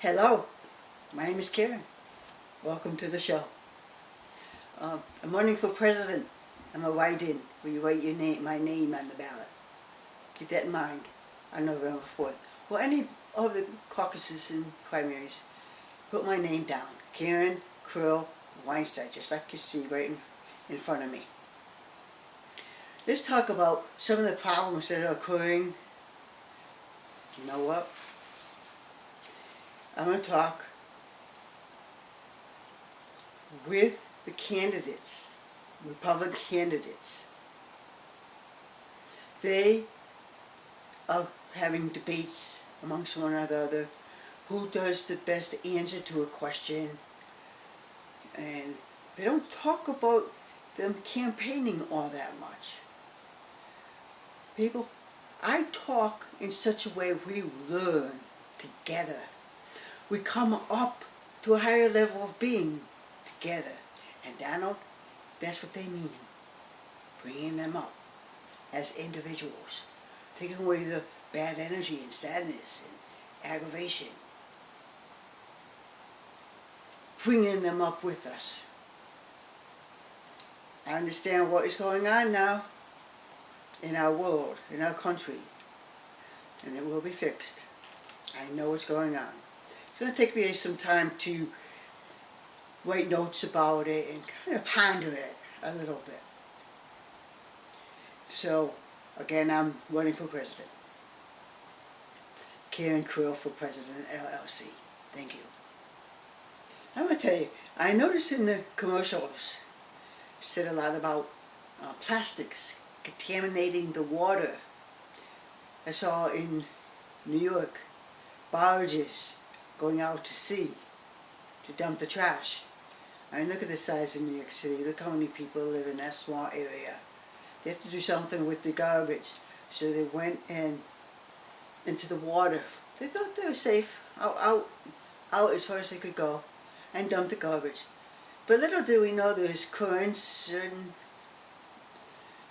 Hello, my name is Karynn. Welcome to the show. I'm running for president. I'm a write-in where you write my name on the ballot. Keep that in mind on November 4th. Well, any of the caucuses and primaries, put my name down. Karynn, Krill, Weinstein, just like you see right in front of me. Let's talk about some of the problems that are occurring. You know what? I'm going to talk with the candidates, Republican candidates. They are having debates amongst one another. Who does the best answer to a question? And they don't talk about them campaigning all that much. People, I talk in such a way we learn together. We come up to a higher level of being together. And Donald, that's what they mean. Bringing them up as individuals. Taking away the bad energy and sadness and aggravation. Bringing them up with us. I understand what is going on now in our world, in our country. And it will be fixed. I know what's going on. It's going to take me some time to write notes about it and kind of ponder it a little bit. So, again, I'm running for president. Karynn Krill for President LLC. Thank you. I'm going to tell you, I noticed in the commercials, it said a lot about plastics contaminating the water. I saw in New York, barges going out to sea to dump the trash. I mean, look at the size of New York City. Look how many people live in that small area. They have to do something with the garbage. So they went into the water. They thought they were safe, out as far as they could go, and dumped the garbage. But little do we know there's currents and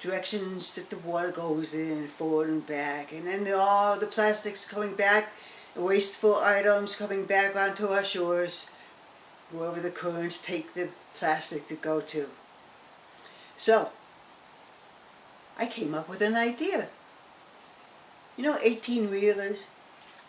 directions that the water goes in, forward and back. And then all the plastics coming back, wasteful items coming back onto our shores, wherever the currents take the plastic to go to. So, I came up with an idea. You know, 18-wheelers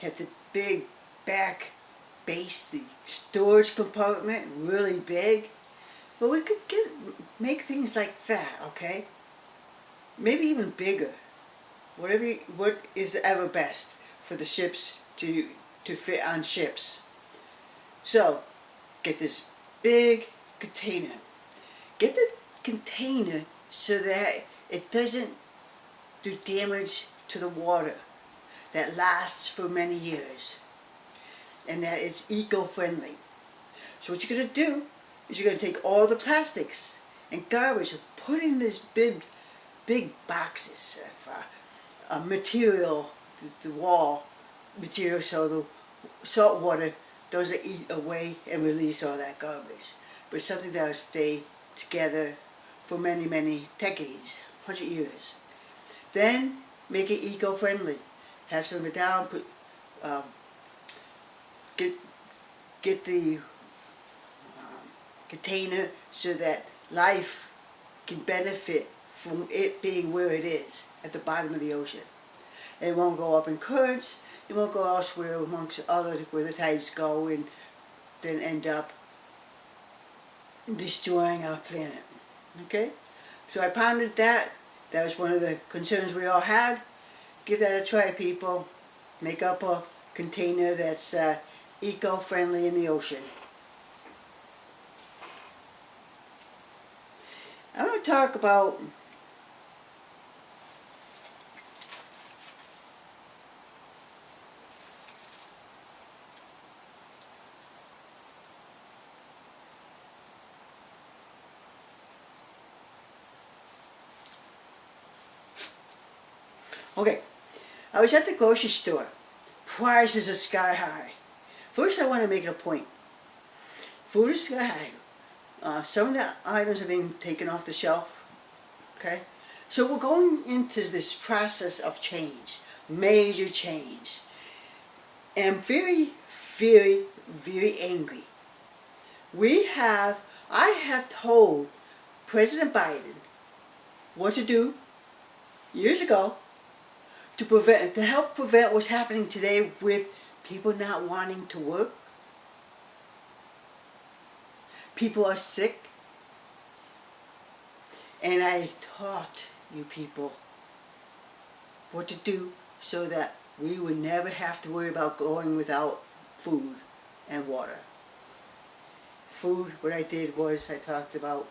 have the big back base, the storage compartment, really big. Well, we could make things like that, okay? Maybe even bigger. What is ever best for the ships to fit on ships. So, get this big container. Get the container so that it doesn't do damage to the water, that lasts for many years, and that it's eco-friendly. So what you're going to do is you're going to take all the plastics and garbage and put in this big boxes of material, the wall material, so the salt water doesn't eat away and release all that garbage. But it's something that will stay together for many, many decades, 100 years. Then make it eco-friendly. Have some go down, put, get the container so that life can benefit from it being where it is, at the bottom of the ocean. It won't go up in currents, it won't go elsewhere amongst other where the tides go and then end up destroying our planet. Okay? So I pondered that. That was one of the concerns we all had. Give that a try, people. Make up a container that's eco-friendly in the ocean. I want to talk about okay, I was at the grocery store. Prices are sky high. First, I want to make it a point. Food is sky high. Some of the items are being taken off the shelf. Okay? So we're going into this process of change. Major change. And very, very, very angry. I have told President Biden what to do years ago to help prevent what's happening today with people not wanting to work. People are sick. And I taught you people what to do so that we would never have to worry about going without food and water. Food, what I did was I talked about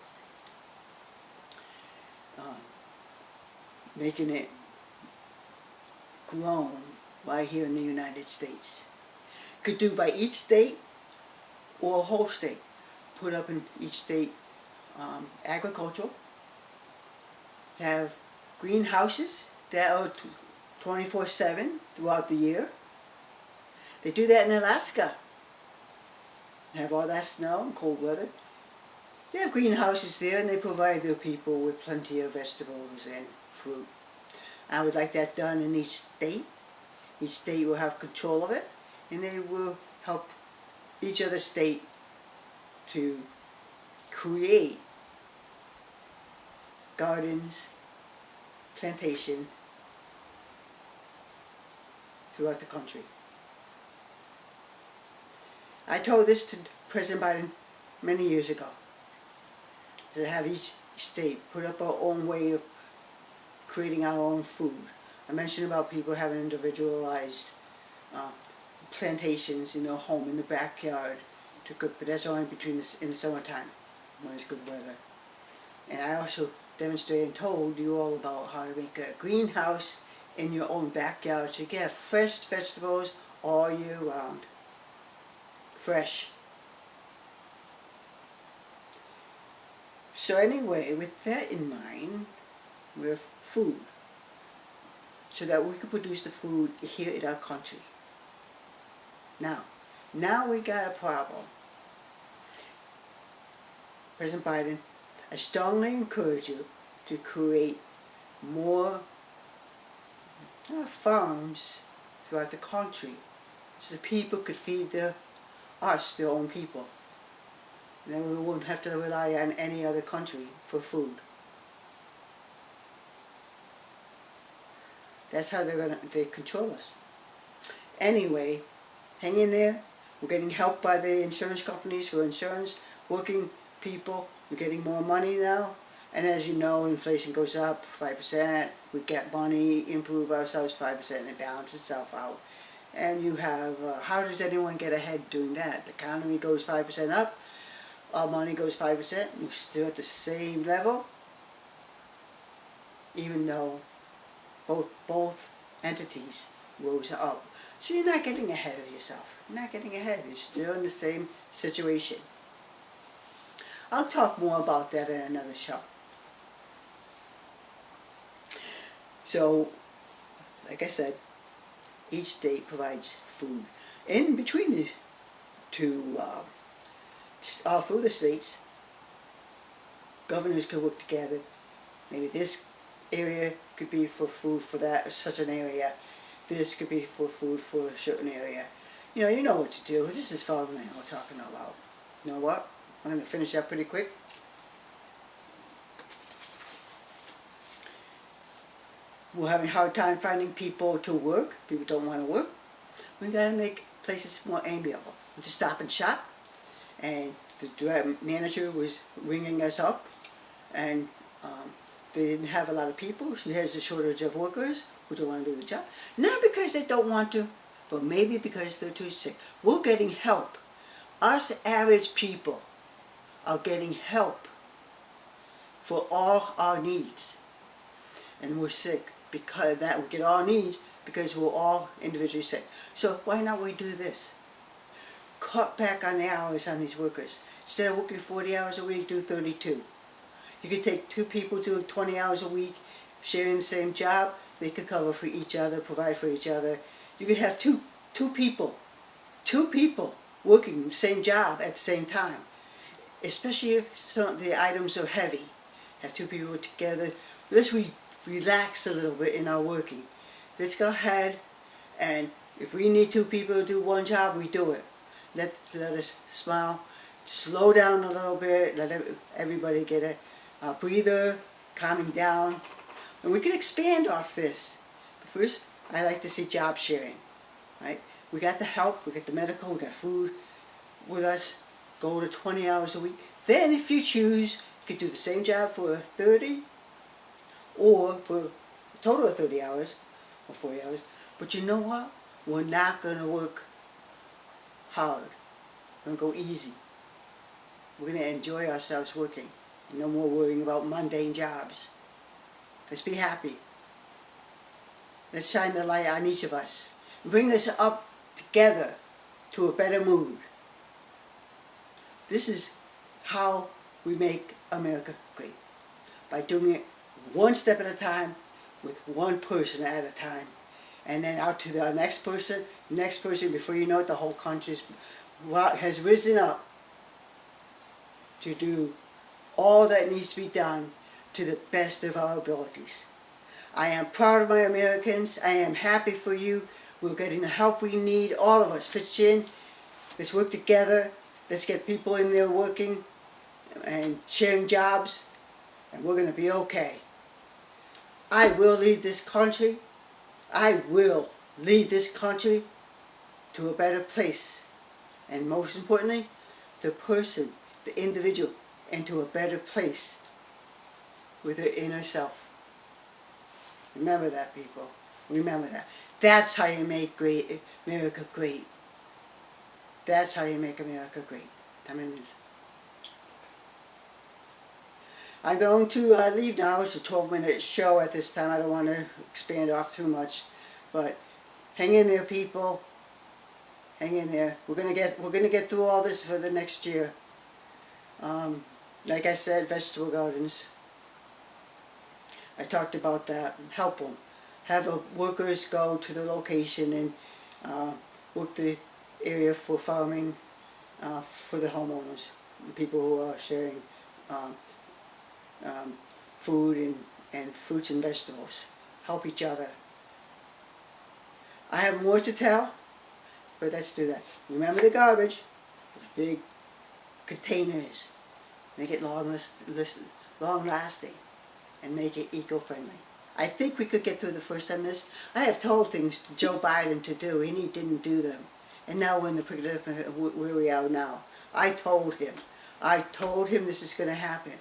making it grown right here in the United States. Could do by each state or a whole state. Put up in each state agricultural. Have greenhouses that are 24/7 throughout the year. They do that in Alaska. Have all that snow and cold weather. They have greenhouses there and they provide their people with plenty of vegetables and fruit. I would like that done in each state. Each state will have control of it and they will help each other state to create gardens, plantation throughout the country. I told this to President Biden many years ago, to have each state put up our own way of creating our own food. I mentioned about people having individualized plantations in their home, in the backyard, to cook, but that's only in the summertime, when it's good weather. And I also demonstrated and told you all about how to make a greenhouse in your own backyard so you get fresh vegetables all year round. Fresh. So anyway, with that in mind, we have food, so that we can produce the food here in our country. Now we got a problem. President Biden, I strongly encourage you to create more farms throughout the country so the people could feed their own people. And then we wouldn't have to rely on any other country for food. That's how they control us. Anyway, hang in there. We're getting help by the insurance companies for insurance, working people. We're getting more money now. And as you know, inflation goes up 5%. We get money, improve ourselves 5%, and it balances itself out. And you have, how does anyone get ahead doing that? The economy goes 5% up, our money goes 5%, we're still at the same level, even though both entities rose up. So you're not getting ahead of yourself. You're not getting ahead. You're still in the same situation. I'll talk more about that in another show. So, like I said, each state provides food. In between the two, all through the states, governors could work together. Maybe this area could be for food for such an area. This could be for food for a certain area. You know what to do. This is farmland we're talking about. You know what? I'm going to finish up pretty quick. We're having a hard time finding people to work. People don't want to work. We got to make places more amiable. We just stop and shop. And the manager was ringing us up, and they didn't have a lot of people. So there's a shortage of workers who don't want to do the job. Not because they don't want to, but maybe because they're too sick. We're getting help. Us average people are getting help for all our needs. And we're sick because that we get our needs because we're all individually sick. So why not we do this? Cut back on the hours on these workers. Instead of working 40 hours a week, do 32. You could take two people doing 20 hours a week, sharing the same job. They could cover for each other, provide for each other. You could have two people working the same job at the same time. Especially if some of the items are heavy. Have two people together. Let's relax a little bit in our working. Let's go ahead, and if we need two people to do one job, we do it. let us smile, slow down a little bit, let everybody get a breather, calming down, and we can expand off this. But first, I like to see job sharing, right? We got the help, we got the medical, we got food with us, go to 20 hours a week. Then if you choose, you could do the same job for 30 or for a total of 30 hours or 40 hours. But you know what? We're not going to work hard. We're going to go easy. We're going to enjoy ourselves working. No more worrying about mundane jobs. Let's be happy. Let's shine the light on each of us. Bring us up together to a better mood. This is how we make America great. By doing it one step at a time, with one person at a time. And then out to the next person, before you know it, the whole country has risen up to do all that needs to be done to the best of our abilities. I am proud of my Americans. I am happy for you. We're getting the help we need. All of us pitch in. Let's work together. Let's get people in there working and sharing jobs, and we're going to be okay. I will lead this country. I will lead this country to a better place. And most importantly, the person, the individual, into a better place with their inner self. Remember that, people. Remember that. That's how you make America great. That's how you make America great. I'm going to leave now. It's a 12-minute show at this time. I don't want to expand off too much, but hang in there, people. Hang in there. We're gonna get through all this for the next year. Like I said, vegetable gardens. I talked about that. Help them. Have workers go to the location and work the area for farming for the homeowners, the people who are sharing food and fruits and vegetables. Help each other. I have more to tell, but let's do that. Remember the garbage, those big containers. Make it long-lasting, and make it eco-friendly. I think we could get through the first on this. I have told things to Joe Biden to do, and he didn't do them. And now we're in the predicament where we are now. I told him this is going to happen.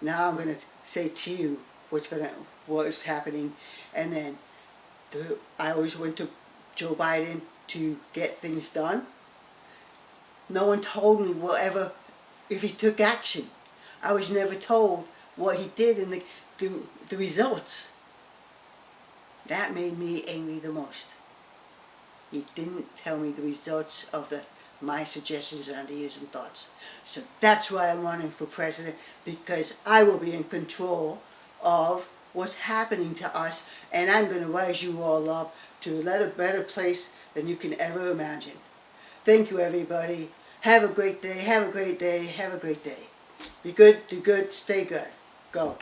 Now I'm going to say to you what is happening, and then I always went to Joe Biden to get things done. No one told me if he took action. I was never told what he did and the results. That made me angry the most. He didn't tell me the results of my suggestions and ideas and thoughts. So that's why I'm running for president, because I will be in control of what's happening to us, and I'm going to rise you all up to a better place than you can ever imagine. Thank you, everybody. Have a great day. Have a great day. Have a great day. Be good, do good, stay good. Go.